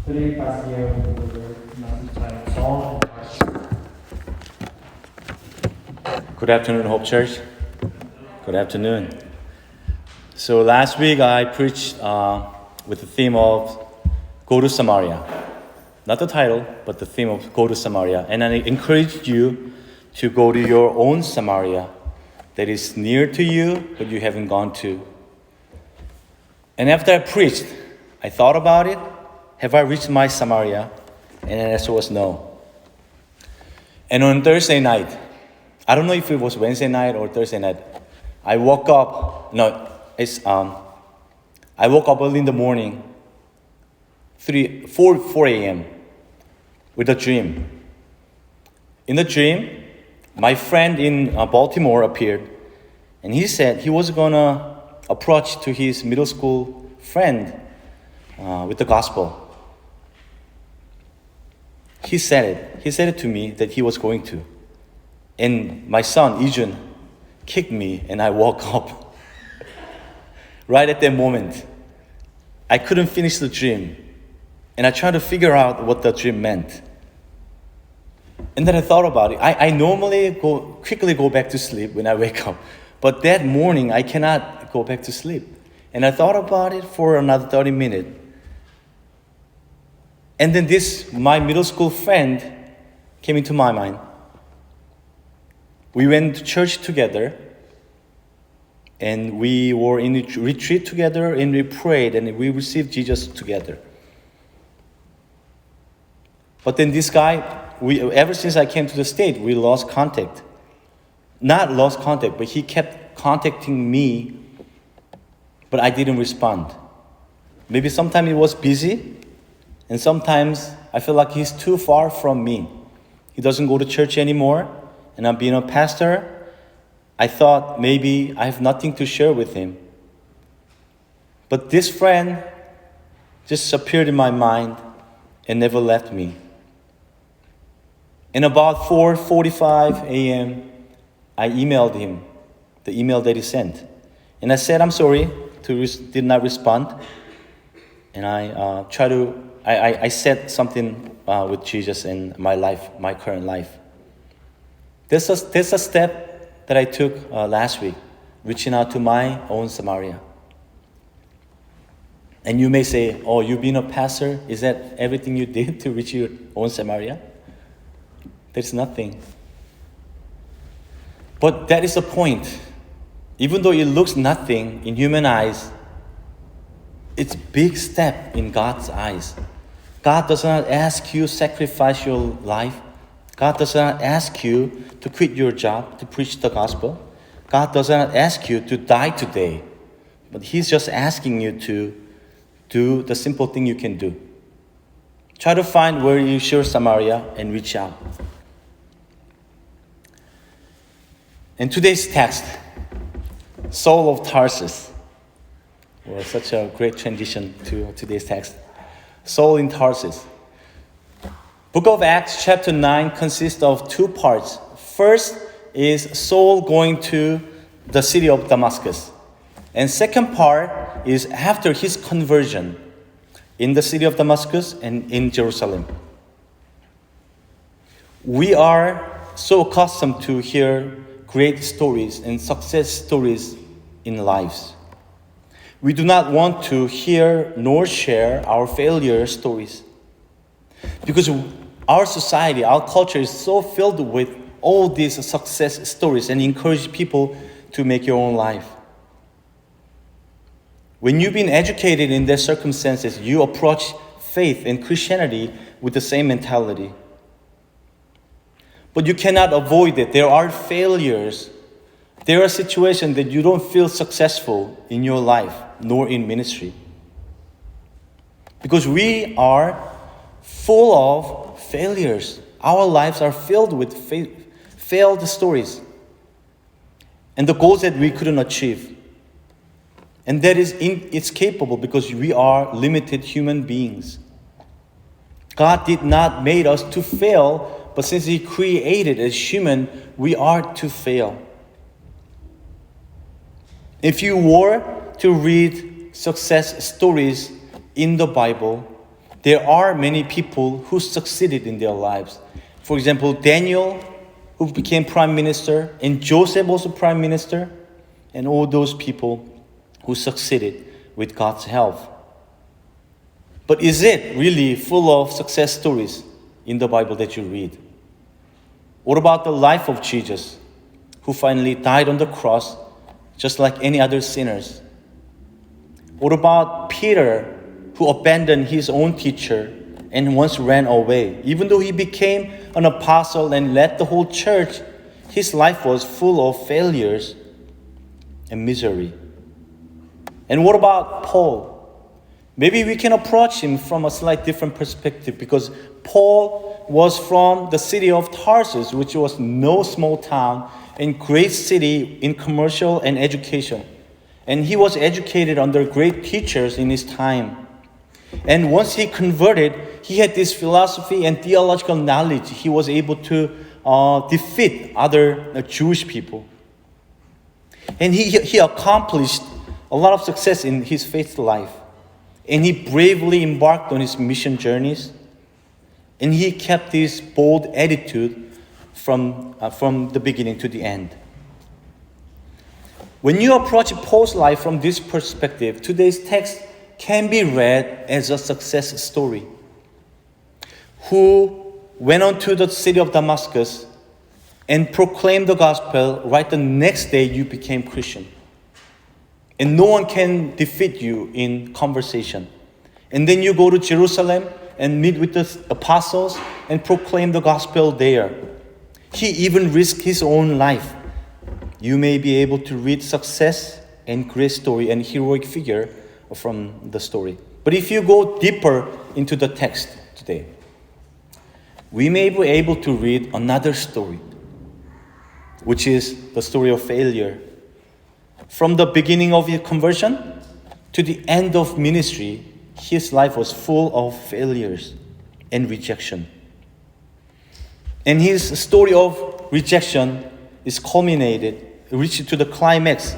Today, Pastor will deliver a message titled Saul and Tarsus. Good afternoon, Hope Church. Good afternoon. So last week I preached with the theme of Go to Samaria. Not the title, but the theme of Go to Samaria. And I encouraged you to go to your own Samaria that is near to you, but you haven't gone to. And after I preached, I thought about it. Have I reached my Samaria? And the answer was no. And on Thursday night, I don't know if it was Wednesday night or Thursday night, I woke up early in the morning, 4 a.m. with a dream. In the dream, my friend in Baltimore appeared, and he said he was going to approach to his middle school friend with the gospel. He said it to me that he was going to. And my son, Ijun, kicked me and I woke up. Right at that moment, I couldn't finish the dream. And I tried to figure out what the dream meant. And then I thought about it. I normally quickly go back to sleep when I wake up. But that morning, I cannot go back to sleep. And I thought about it for another 30 minutes. And then my middle school friend came into my mind. We went to church together, and we were in a retreat together, and we prayed, and we received Jesus together. But then this guy, ever since I came to the state, we lost contact. Not lost contact, but he kept contacting me, but I didn't respond. Maybe sometimes he was busy, and sometimes I feel like he's too far from me. He doesn't go to church anymore. And I'm being a pastor, I thought maybe I have nothing to share with him. But this friend just appeared in my mind and never left me. And about 4:45 a.m., I emailed him, the email that he sent. And I said, I'm sorry, did not respond. And I said something with Jesus in my life, my current life. That's a step that I took last week, reaching out to my own Samaria. And you may say, oh, you being a pastor, is that everything you did to reach your own Samaria? There's nothing. But that is the point. Even though it looks nothing in human eyes, it's a big step in God's eyes. God does not ask you to sacrifice your life. God does not ask you to quit your job to preach the gospel. God does not ask you to die today. But He's just asking you to do the simple thing you can do. Try to find where you share Samaria and reach out. In today's text, Saul of Tarsus. Well, such a great transition to today's text. Saul in Tarsus. Book of Acts chapter 9 consists of two parts. First is Saul going to the city of Damascus. And second part is after his conversion in the city of Damascus and in Jerusalem. We are so accustomed to hear great stories and success stories in lives. We do not want to hear nor share our failure stories. Because our society, our culture is so filled with all these success stories and encourage people to make your own life. When you've been educated in their circumstances, you approach faith and Christianity with the same mentality. But you cannot avoid it. There are failures. There are situations that you don't feel successful in your life, nor in ministry. Because we are full of failures. Our lives are filled with failed stories and the goals that we couldn't achieve. And that is it's capable because we are limited human beings. God did not make us to fail, but since He created as human, we are to fail. If you were to read success stories in the Bible, there are many people who succeeded in their lives. For example, Daniel, who became prime minister, and Joseph also prime minister, and all those people who succeeded with God's help. But is it really full of success stories in the Bible that you read? What about the life of Jesus, who finally died on the cross just like any other sinners? What about Peter, who abandoned his own teacher and once ran away? Even though he became an apostle and led the whole church, his life was full of failures and misery. And what about Paul? Maybe we can approach him from a slightly different perspective, because Paul was from the city of Tarsus, which was no small town and great city in commercial and education. And he was educated under great teachers in his time. And once he converted, he had this philosophy and theological knowledge. He was able to defeat other Jewish people. And he accomplished a lot of success in his faith life. And he bravely embarked on his mission journeys. And he kept this bold attitude from the beginning to the end. When you approach Paul's life from this perspective, today's text can be read as a success story. Who went on to the city of Damascus and proclaimed the gospel. Right the next day you became Christian. And no one can defeat you in conversation. And then you go to Jerusalem and meet with the apostles and proclaim the gospel there. He even risked his own life. You may be able to read success and great story and heroic figure from the story. But if you go deeper into the text today, we may be able to read another story, which is the story of failure. From the beginning of his conversion to the end of ministry, his life was full of failures and rejection. And his story of rejection is reached to the climax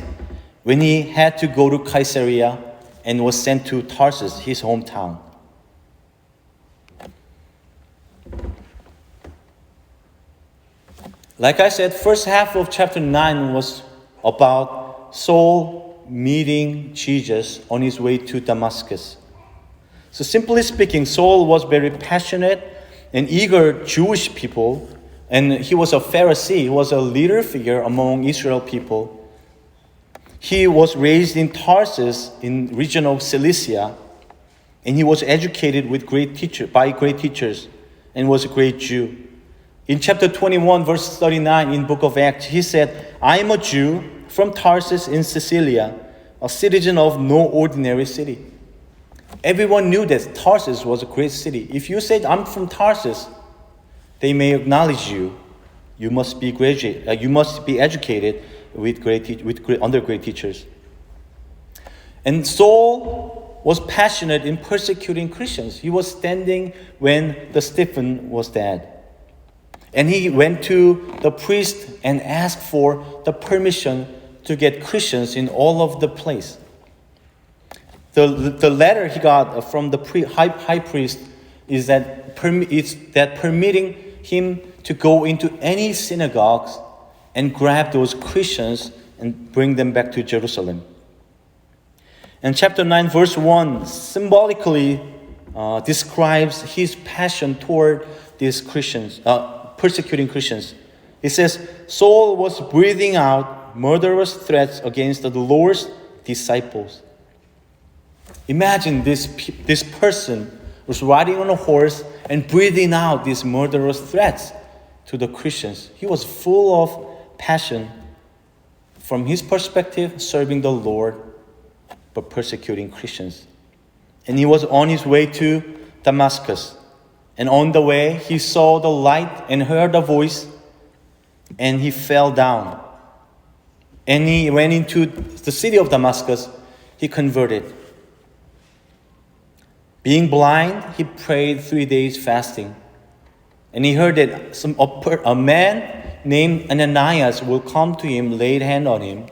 when he had to go to Caesarea and was sent to Tarsus, his hometown. Like I said, first half of chapter 9 was about Saul meeting Jesus on his way to Damascus. So simply speaking, Saul was very passionate and eager Jewish people, and he was a Pharisee. He was a leader figure among Israel people. He was raised in Tarsus in region of Cilicia, and he was educated by great teachers and was a great Jew. In chapter 21, verse 39 in book of Acts, he said, "I am a Jew from Tarsus in Cilicia, a citizen of no ordinary city." Everyone knew that Tarsus was a great city. If you said, "I'm from Tarsus," they may acknowledge you. You must be educated under great teachers. And Saul was passionate in persecuting Christians. He was standing when Stephen was dead. And he went to the priest and asked for the permission to get Christians in all of the place. The letter he got from the high priest is that permitting him to go into any synagogues and grab those Christians and bring them back to Jerusalem. And chapter 9, verse 1 symbolically describes his passion toward these Christians, persecuting Christians. It says, Saul was breathing out murderous threats against the Lord's disciples. Imagine this person was riding on a horse and breathing out these murderous threats to the Christians. He was full of passion, from his perspective, serving the Lord, but persecuting Christians. And he was on his way to Damascus. And on the way, he saw the light and heard a voice, and he fell down. And he went into the city of Damascus. He converted. Being blind, he prayed 3 days fasting. And he heard that a man named Ananias will come to him, laid hand on him.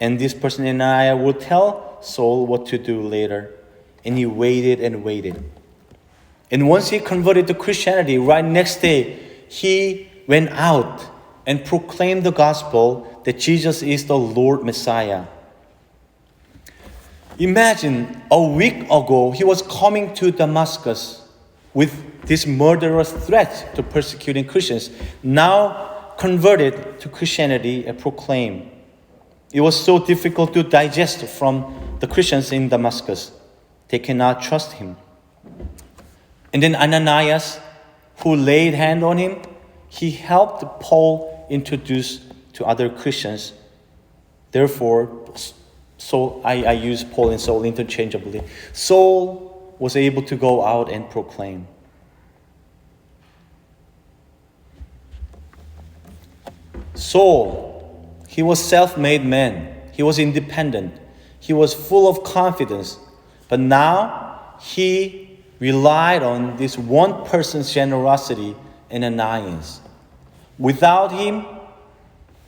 And this person, Ananias, will tell Saul what to do later. And he waited and waited. And once he converted to Christianity, right next day, he went out and proclaimed the gospel that Jesus is the Lord Messiah. Imagine a week ago, he was coming to Damascus with this murderous threat to persecuting Christians, now converted to Christianity and proclaimed. It was so difficult to digest from the Christians in Damascus. They cannot trust him. And then Ananias, who laid hand on him, he helped Paul introduce to other Christians. Therefore, so I use Paul and Saul interchangeably. Saul was able to go out and proclaim. Saul, he was self-made man. He was independent. He was full of confidence. But now he relied on this one person's generosity, Ananias. Without him,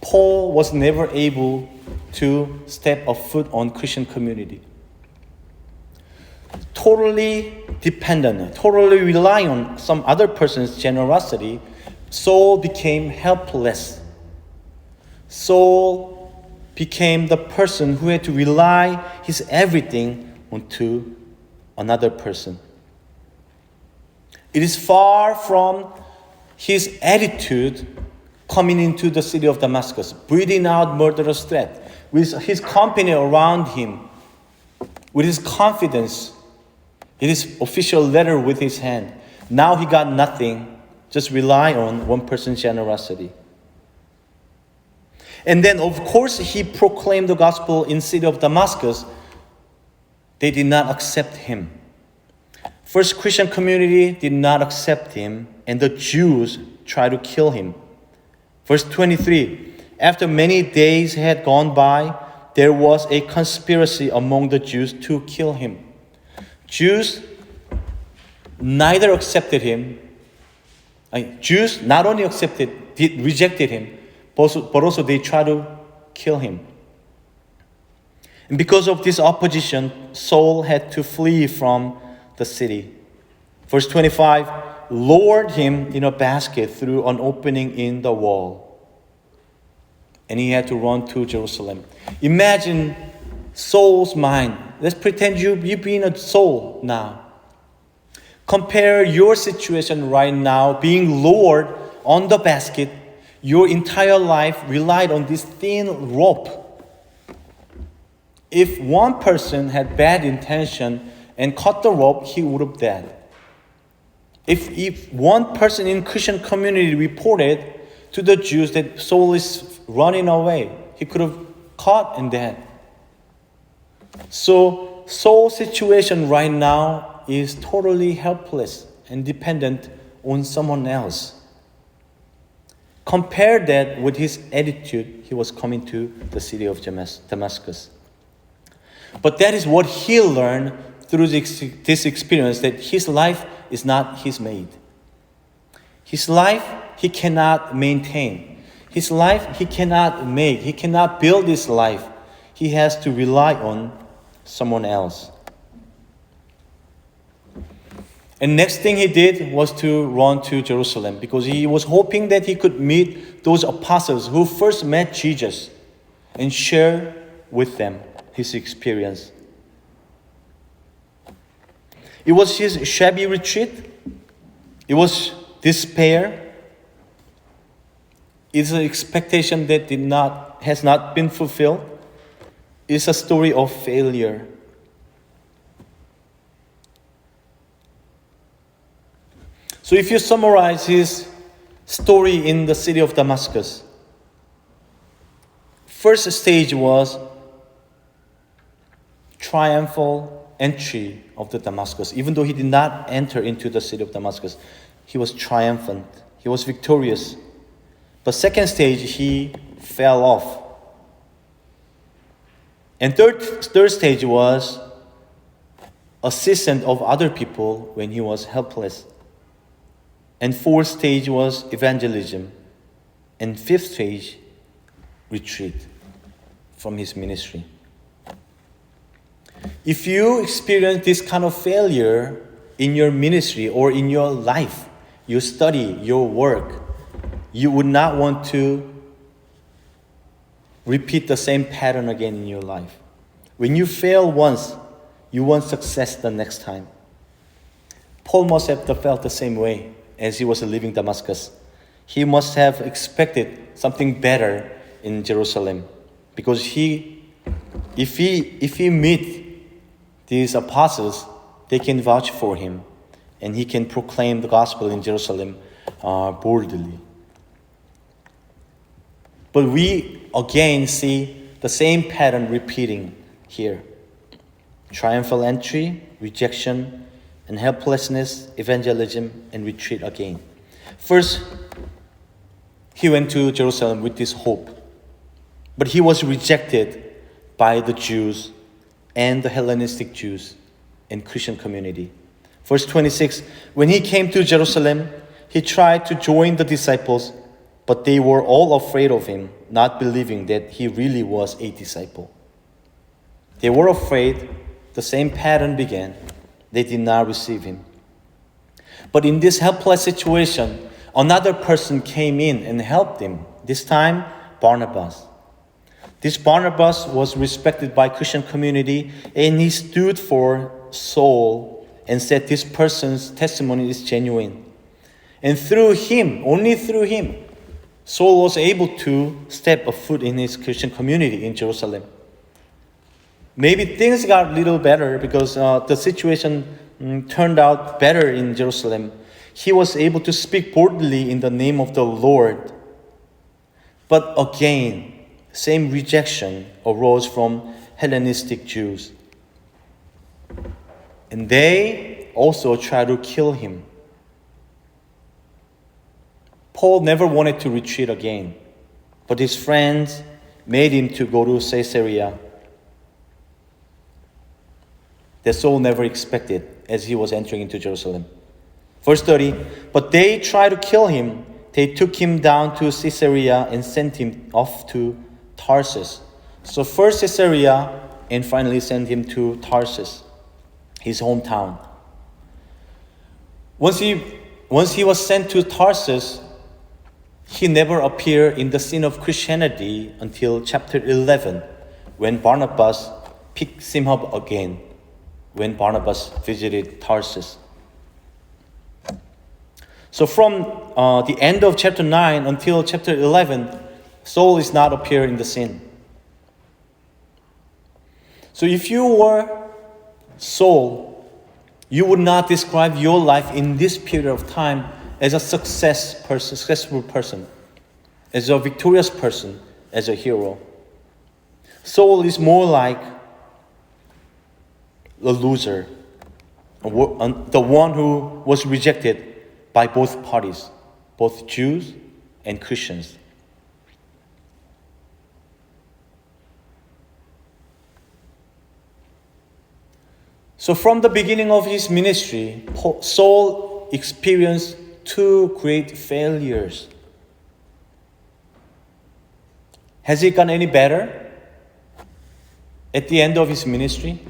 Paul was never able to step a foot on Christian community. Totally dependent, totally relying on some other person's generosity, Saul became helpless. Saul became the person who had to rely his everything onto another person. It is far from his attitude coming into the city of Damascus, breathing out murderous threat, with his company around him, with his confidence, in his official letter with his hand. Now he got nothing, just rely on one person's generosity. And then, of course, he proclaimed the gospel in the city of Damascus. They did not accept him. First Christian community did not accept him, and the Jews tried to kill him. Verse 23, after many days had gone by, there was a conspiracy among the Jews to kill him. Jews neither accepted him. Jews not only rejected him, but also they tried to kill him. And because of this opposition, Saul had to flee from the city. Verse 25, lowered him in a basket through an opening in the wall. And he had to run to Jerusalem. Imagine Saul's mind. Let's pretend you being a Saul now. Compare your situation right now, being lowered on the basket. Your entire life relied on this thin rope. If one person had bad intention and cut the rope, he would have died. If one person in Christian community reported to the Jews that Saul is running away, he could have caught and died. So Saul's situation right now is totally helpless and dependent on someone else. Compare that with his attitude. He was coming to the city of Damascus. But that is what he learned through this experience, that his life is not his made. His life he cannot maintain. His life he cannot make. He cannot build his life. He has to rely on someone else. And next thing he did was to run to Jerusalem, because he was hoping that he could meet those apostles who first met Jesus and share with them his experience. It was his shabby retreat. It was despair. It's an expectation that has not been fulfilled. It's a story of failure. So if you summarize his story in the city of Damascus, first stage was triumphal entry of the Damascus. Even though he did not enter into the city of Damascus, he was triumphant. He was victorious. But second stage, he fell off. And third stage was assistance of other people when he was helpless. And fourth stage was evangelism. And fifth stage, retreat from his ministry. If you experience this kind of failure in your ministry or in your life, your study, your work, you would not want to repeat the same pattern again in your life. When you fail once, you want success the next time. Paul must have felt the same way as he was leaving Damascus. He must have expected something better in Jerusalem, because if he meet these apostles, they can vouch for him, and he can proclaim the gospel in Jerusalem boldly. But we again see the same pattern repeating here. Triumphal entry, rejection, and helplessness, evangelism, and retreat again. First, he went to Jerusalem with this hope, but he was rejected by the Jews and the Hellenistic Jews and Christian community. Verse 26, when he came to Jerusalem, he tried to join the disciples, but they were all afraid of him, not believing that he really was a disciple. They were afraid. The same pattern began. They did not receive him. But in this helpless situation, another person came in and helped him. This time, Barnabas. This Barnabas was respected by Christian community, and he stood for Saul and said this person's testimony is genuine. And through him, only through him, Saul was able to step a foot in his Christian community in Jerusalem. Maybe things got a little better because the situation turned out better in Jerusalem. He was able to speak boldly in the name of the Lord. But again, same rejection arose from Hellenistic Jews. And they also tried to kill him. Paul never wanted to retreat again, but his friends made him to go to Caesarea. That Saul never expected as he was entering into Jerusalem. Verse 30, but they tried to kill him. They took him down to Caesarea and sent him off to Tarsus. So first Caesarea and finally sent him to Tarsus, his hometown. Once he was sent to Tarsus, he never appeared in the scene of Christianity until chapter 11, when Barnabas picks him up again, when Barnabas visited Tarsus. So from the end of chapter 9 until chapter 11, Saul is not appearing in the scene. So if you were Saul, you would not describe your life in this period of time as a successful person, as a victorious person, as a hero. Saul is more like a loser, the one who was rejected by both parties, both Jews and Christians. So from the beginning of his ministry, Saul experienced two great failures. Has it gotten any better at the end of his ministry?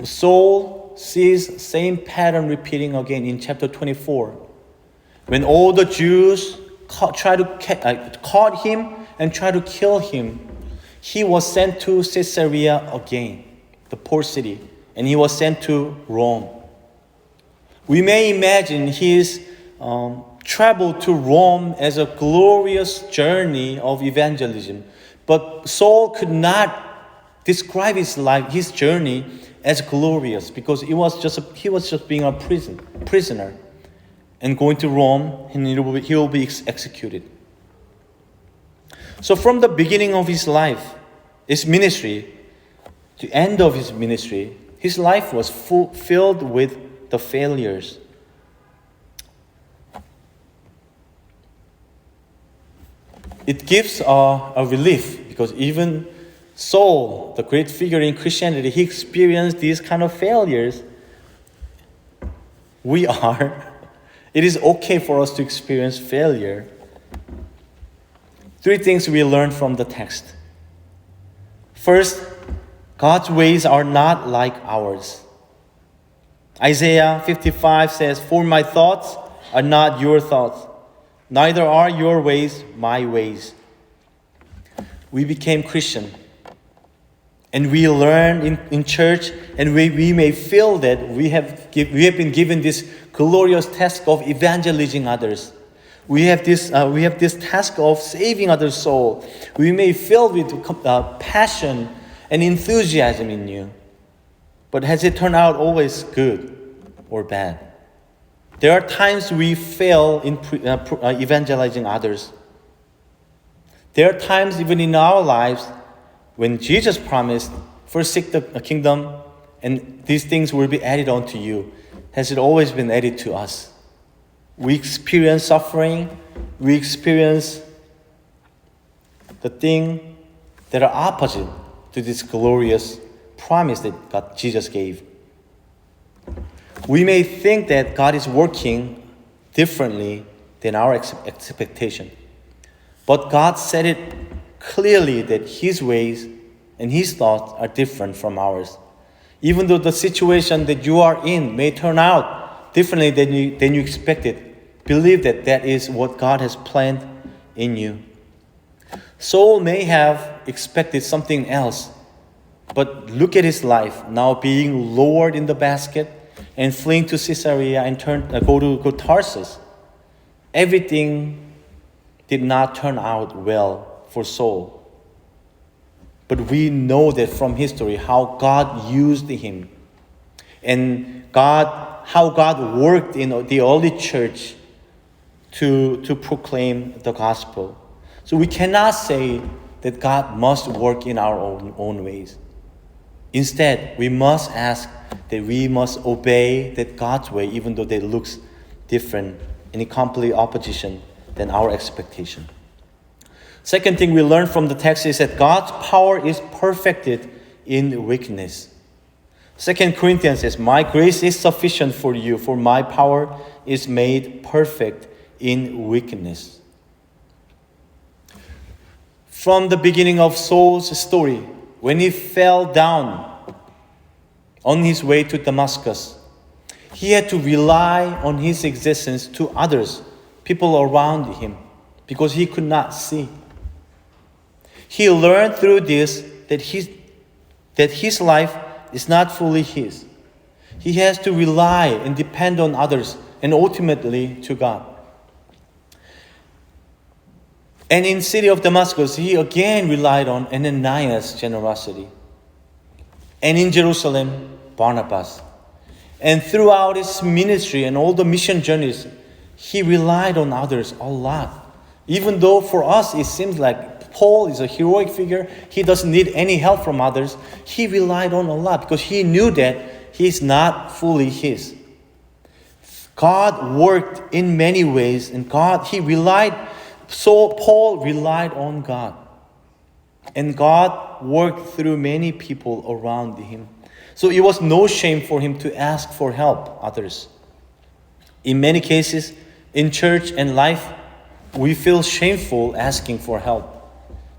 Saul sees same pattern repeating again in chapter 24. When all the Jews caught him and tried to kill him, he was sent to Caesarea again, the port city, and he was sent to Rome. We may imagine his travel to Rome as a glorious journey of evangelism, but Saul could not describe his journey as glorious, because he was just being a prisoner and going to Rome, and he will be executed. So from the beginning of his life, his ministry, to the end of his ministry, his life was filled with the failures. It gives a relief, because even Saul, the great figure in Christianity, he experienced these kind of failures. It is okay for us to experience failure. Three things we learn from the text. First, God's ways are not like ours. Isaiah 55 says, "For my thoughts are not your thoughts, neither are your ways my ways." We became Christian. And we learn in church, and we may feel that we have been given this glorious task of evangelizing others. We have this task of saving others' soul. We may feel with passion and enthusiasm in you. But has it turned out always good or bad? There are times we fail in evangelizing others. There are times even in our lives when Jesus promised, "First seek the kingdom, and these things will be added on to you." Has it always been added to us? We experience suffering. We experience the things that are opposite to this glorious promise that Jesus gave. We may think that God is working differently than our expectation. But God said it clearly that His ways and His thoughts are different from ours. Even though the situation that you are in may turn out differently than you expected, believe that that is what God has planned in you. Saul may have expected something else, but look at his life now being lowered in the basket and fleeing to Caesarea and go to Tarsus. Everything did not turn out well for Saul. But we know that from history how God used him and how God worked in the early church to proclaim the gospel. So we cannot say that God must work in our own ways. Instead, we must ask that we must obey that God's way, even though they look different and in complete opposition than our expectation. Second thing we learn from the text is that God's power is perfected in weakness. 2 Corinthians says, "My grace is sufficient for you, for my power is made perfect in weakness." From the beginning of Saul's story, when he fell down on his way to Damascus, he had to rely on his existence to others, people around him, because he could not see. He learned through this that his life is not fully his. He has to rely and depend on others and ultimately to God. And in the city of Damascus, he again relied on Ananias' generosity. And in Jerusalem, Barnabas. And throughout his ministry and all the mission journeys, he relied on others a lot. Even though for us it seems like Paul is a heroic figure, he doesn't need any help from others, he relied on a lot because he knew that he's not fully his. God worked in many ways, and Paul relied on God. And God worked through many people around him. So it was no shame for him to ask for help others. In many cases, in church and life, we feel shameful asking for help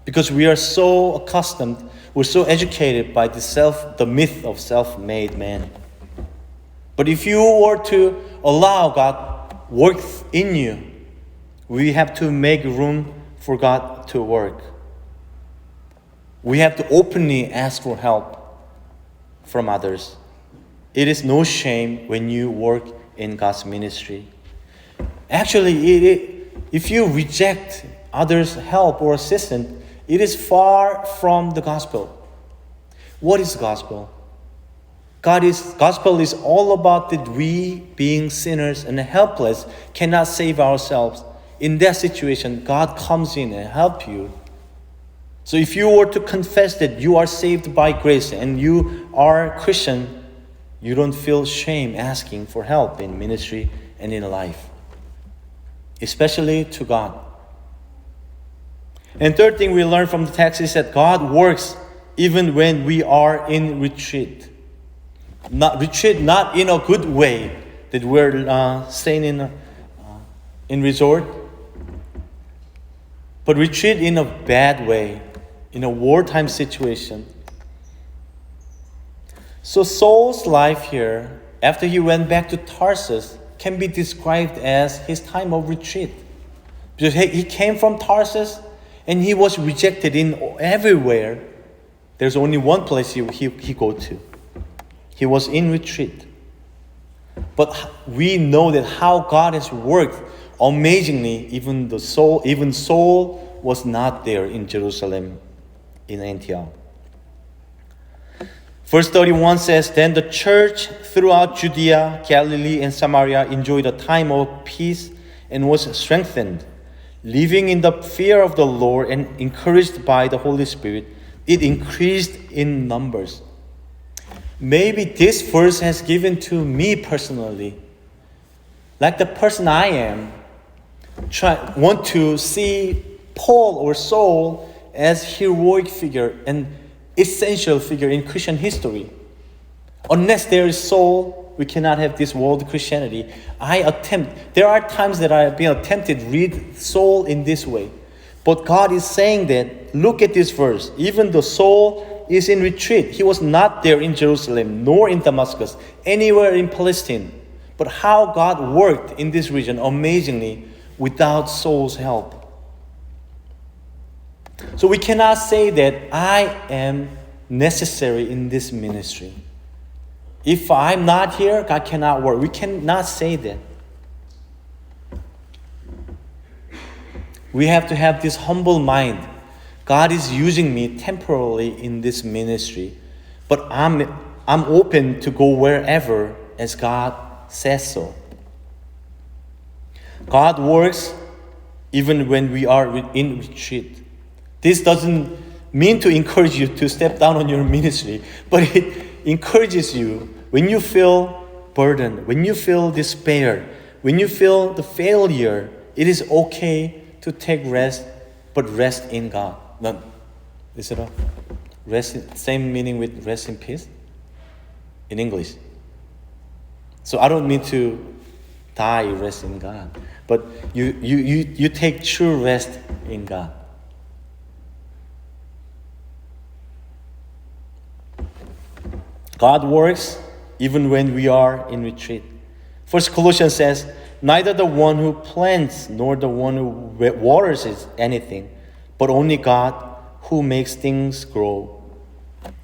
because we are so accustomed, we're so educated by the myth of self-made man. But if you were to allow God work in you, we have to make room for God to work. We have to openly ask for help from others. It is no shame when you work in God's ministry. Actually, if you reject others' help or assistance, it is far from the gospel. What is the gospel? Gospel is all about that we, being sinners and helpless, cannot save ourselves. In that situation, God comes in and helps you. So if you were to confess that you are saved by grace and you are a Christian, you don't feel shame asking for help in ministry and in life, especially to God. And third thing we learn from the text is that God works even when we are in retreat. Not in a good way, that we're staying in resort, but retreat in a bad way, in a wartime situation. So Saul's life here after he went back to Tarsus, can be described as his time of retreat. Because he came from Tarsus and he was rejected in everywhere. There's only one place he go to. He was in retreat. But we know that how God has worked amazingly. Even Saul was not there in Jerusalem, in Antioch. Verse 31 says, Then the church throughout Judea, Galilee, and Samaria enjoyed a time of peace and was strengthened. Living in the fear of the Lord and encouraged by the Holy Spirit, it increased in numbers. Maybe this verse has given to me personally, like the person I am, want to see Paul or Saul as heroic figure and essential figure in Christian history. Unless there is Saul, we cannot have this world Christianity. There are times that I have been attempted to read Saul in this way. But God is saying that, look at this verse. Even though Saul is in retreat, he was not there in Jerusalem, nor in Damascus, anywhere in Palestine. But how God worked in this region amazingly without Saul's help. So we cannot say that I am necessary in this ministry. If I'm not here, God cannot work. We cannot say that. We have to have this humble mind. God is using me temporarily in this ministry, but I'm open to go wherever as God says so. God works even when we are in retreat. This doesn't mean to encourage you to step down on your ministry, but it encourages you when you feel burdened, when you feel despair, when you feel the failure. It is okay to take rest, but rest in God. Is it a rest? Same meaning with rest in peace in English. So I don't mean to die, rest in God, but you take true rest in God. God works even when we are in retreat. First Colossians says, neither the one who plants nor the one who waters is anything, but only God who makes things grow.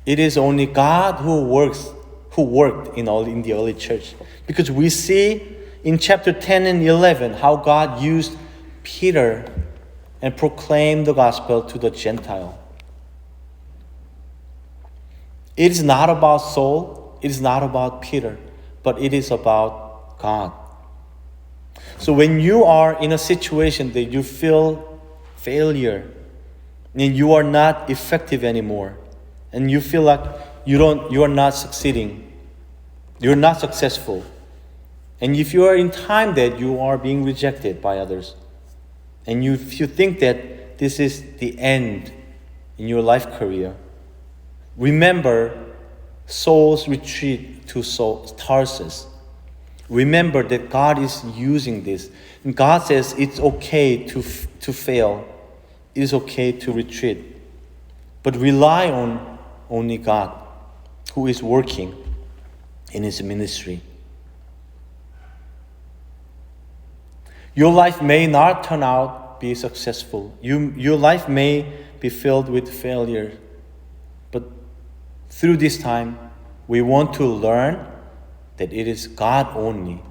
It is only God who worked in the early church. Because we see in chapter 10 and 11 how God used Peter and proclaimed the gospel to the Gentile. It is not about Saul, it is not about Peter, but it is about God. So when you are in a situation that you feel failure, and you are not effective anymore, and you feel like you are not succeeding, you're not successful, and if you are in time that you are being rejected by others, and if you think that this is the end in your life career, remember Saul's retreat to Tarsus. Remember that God is using this. And God says it's okay to fail. It is okay to retreat. But rely on only God, who is working in His ministry. Your life may not turn out be successful. Your life may be filled with failure. But through this time, we want to learn that it is God only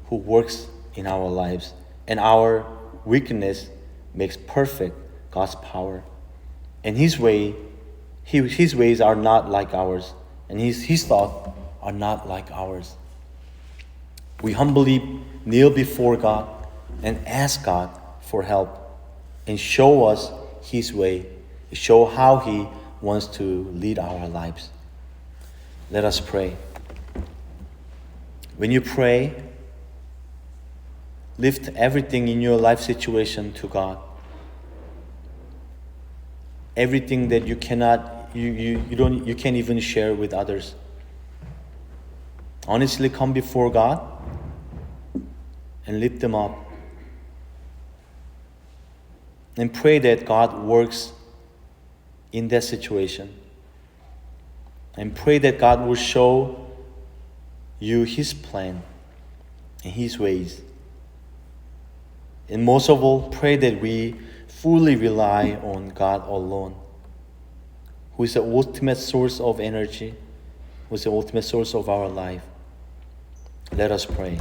who works in our lives, and our weakness makes perfect God's power. And His ways are not like ours, and His thoughts are not like ours. We humbly kneel before God and ask God for help and show us His way, show how He wants to lead our lives. Let us pray. When you pray, lift everything in your life situation to God. Everything that you can't even share with others. Honestly come before God and lift them up. And pray that God works in that situation. And pray that God will show you His plan and His ways. And most of all, pray that we fully rely on God alone, who is the ultimate source of energy, who is the ultimate source of our life. Let us pray.